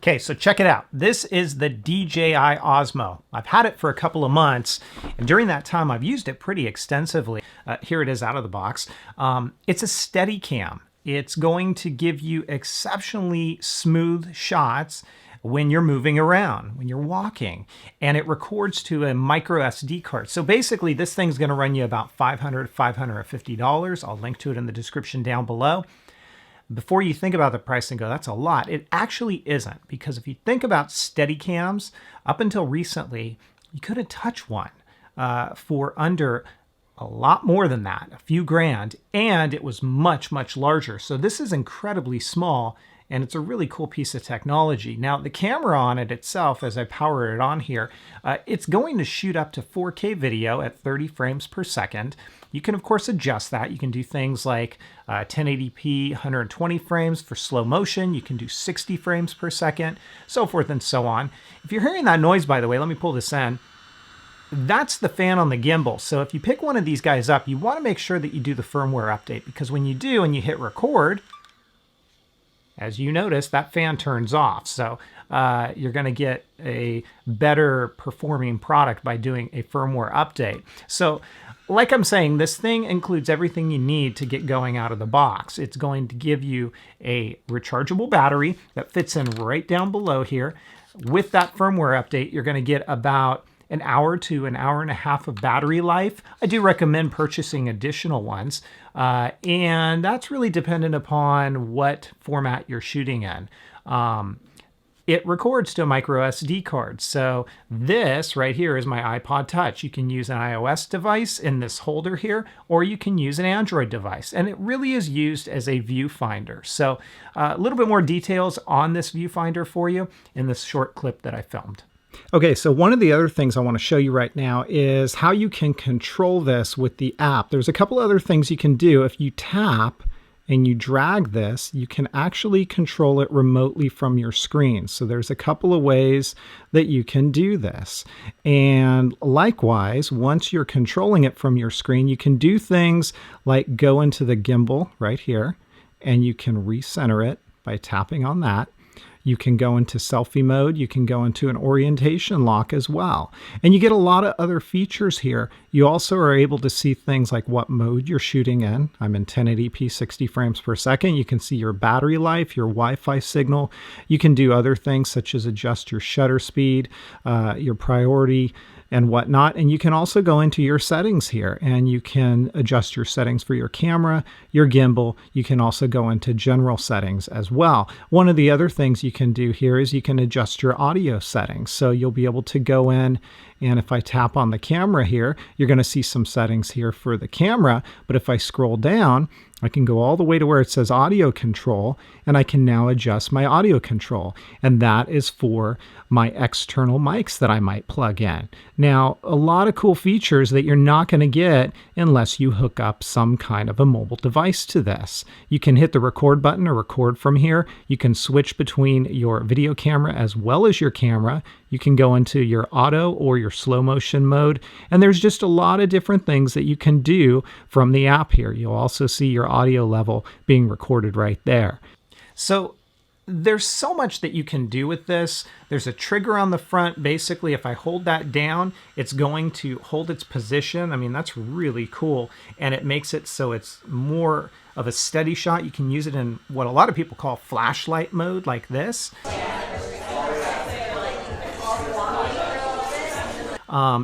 Okay, so check it out. This is the DJI Osmo. I've had it for a couple of months, and during that time, I've used it pretty extensively. Here it is out of the box. It's a steady cam. It's going to give you exceptionally smooth shots when you're moving around, when you're walking, and it records to a micro SD card. So basically, this thing's gonna run you about $500, $550. I'll link to it in the description down below. Before you think about the price and go, that's a lot, it actually isn't, because if you think about steady cams, up until recently, you couldn't touch one for under a lot more than that, a few grand, and it was much, much larger. So this is incredibly small, and it's a really cool piece of technology. Now, the camera on it itself, as I power it on here, it's going to shoot up to 4K video at 30 frames per second. You can, of course, adjust that. You can do things like 1080p, 120 frames for slow motion. You can do 60 frames per second, so forth and so on. If you're hearing that noise, by the way, let me pull this in. That's the fan on the gimbal. So if you pick one of these guys up, you want to make sure that you do the firmware update, because when you do and you hit record, as you notice, that fan turns off. So you're going to get a better performing product by doing a firmware update. So like I'm saying, this thing includes everything you need to get going out of the box. It's going to give you a rechargeable battery that fits in right down below here. With that firmware update, you're going to get about an hour to an hour and a half of battery life. I do recommend purchasing additional ones, and that's really dependent upon what format you're shooting in. It records to a micro SD card. So this right here is my iPod Touch. You can use an iOS device in this holder here, or you can use an Android device. And it really is used as a viewfinder. So a little bit more details on this viewfinder for you in this short clip that I filmed. Okay, so one of the other things I want to show you right now is how you can control this with the app. There's a couple other things you can do. If you tap and you drag this, you can actually control it remotely from your screen. So there's a couple of ways that you can do this. And likewise, once you're controlling it from your screen, you can do things like go into the gimbal right here, and you can recenter it by tapping on that. You can go into selfie mode. You can go into an orientation lock as well. And you get a lot of other features here. You also are able to see things like what mode you're shooting in. I'm in 1080p 60 frames per second. You can see your battery life, your Wi-Fi signal. You can do other things such as adjust your shutter speed, your priority, and whatnot. And you can also go into your settings here, and you can adjust your settings for your camera, your gimbal. You can also go into general settings as well. One of the other things you can do here is you can adjust your audio settings. So you'll be able to go in, and if I tap on the camera here, you're going to see some settings here for the camera. But if I scroll down, I can go all the way to where it says audio control, and I can now adjust my audio control. And that is for my external mics that I might plug in. Now, a lot of cool features that you're not going to get unless you hook up some kind of a mobile device to this. You can hit the record button or record from here. You can switch between your video camera as well as your camera. You can go into your auto or your slow motion mode. And there's just a lot of different things that you can do from the app here. You'll also see your audio level being recorded right there. So there's so much that you can do with this. There's a trigger on the front. Basically, if I hold that down, it's going to hold its position. I mean, that's really cool. And it makes it so it's more of a steady shot. You can use it in what a lot of people call flashlight mode, like this.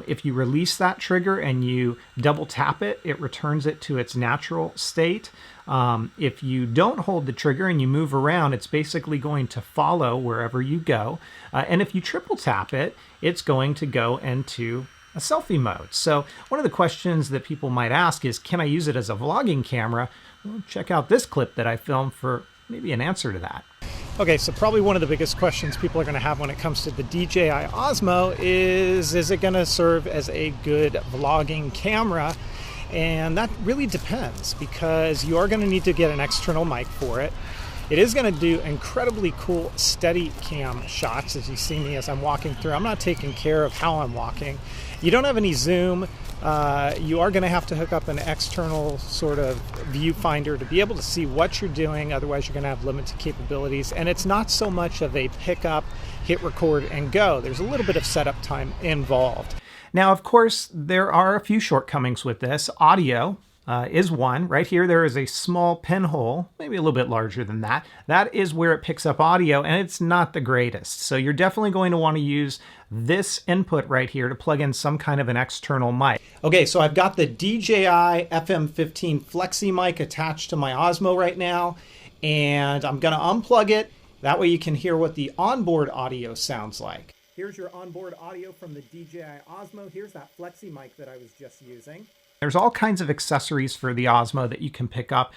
If you release that trigger and you double tap it, it returns it to its natural state. If you don't hold the trigger and you move around, it's basically going to follow wherever you go. And if you triple tap it, it's going to go into a selfie mode. So one of the questions that people might ask is, can I use it as a vlogging camera? Well, check out this clip that I filmed for maybe an answer to that. Okay, so probably one of the biggest questions people are going to have when it comes to the DJI Osmo is it going to serve as a good vlogging camera? And that really depends, because you are going to need to get an external mic for it. It is going to do incredibly cool steady cam shots, as you see me as I'm walking through. I'm not taking care of how I'm walking. You don't have any zoom. you are going to have to hook up an external sort of viewfinder to be able to see what you're doing. Otherwise, you're going to have limited capabilities. And it's not so much of a pick up, hit record, and go. There's a little bit of setup time involved. Now, of course, there are a few shortcomings with this. Audio is one. Right here, there is a small pinhole, maybe a little bit larger than that. That is where it picks up audio, and it's not the greatest. So you're definitely going to want to use this input right here to plug in some kind of an external mic. Okay, so I've got the DJI FM15 Flexi mic attached to my Osmo right now, and I'm going to unplug it. That way you can hear what the onboard audio sounds like. Here's your onboard audio from the DJI Osmo. Here's that Flexi mic that I was just using. There's all kinds of accessories for the Osmo that you can pick up.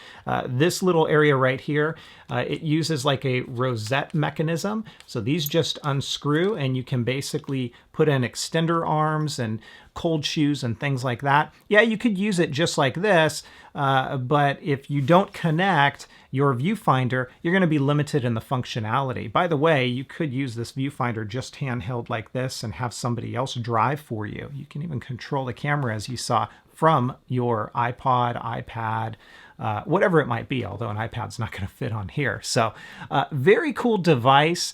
This little area right here, it uses like a rosette mechanism. So these just unscrew and you can basically put in extender arms and cold shoes and things like that. Yeah, you could use it just like this, but if you don't connect your viewfinder, you're going to be limited in the functionality. By the way, you could use this viewfinder just handheld like this and have somebody else drive for you. You can even control the camera, as you saw, from your iPod, iPad, whatever it might be, although an iPad's not going to fit on here. So very cool device.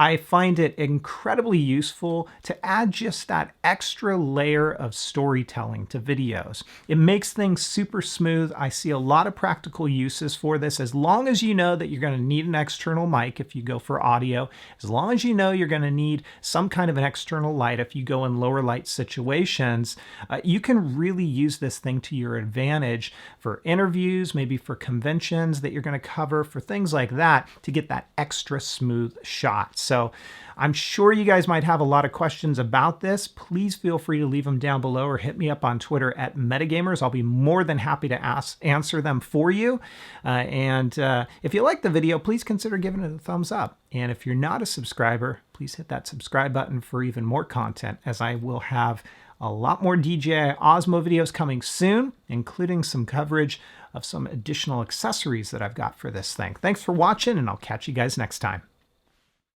I find it incredibly useful to add just that extra layer of storytelling to videos. It makes things super smooth. I see a lot of practical uses for this, as long as you know that you're going to need an external mic if you go for audio, as long as you know you're going to need some kind of an external light if you go in lower light situations. You can really use this thing to your advantage for interviews, maybe for conventions that you're going to cover, for things like that, to get that extra smooth shot. So I'm sure you guys might have a lot of questions about this. Please feel free to leave them down below or hit me up on Twitter at Metagamers. I'll be more than happy to answer them for you. If you like the video, please consider giving it a thumbs up. And if you're not a subscriber, please hit that subscribe button for even more content, as I will have a lot more DJI Osmo videos coming soon, including some coverage of some additional accessories that I've got for this thing. Thanks for watching, and I'll catch you guys next time.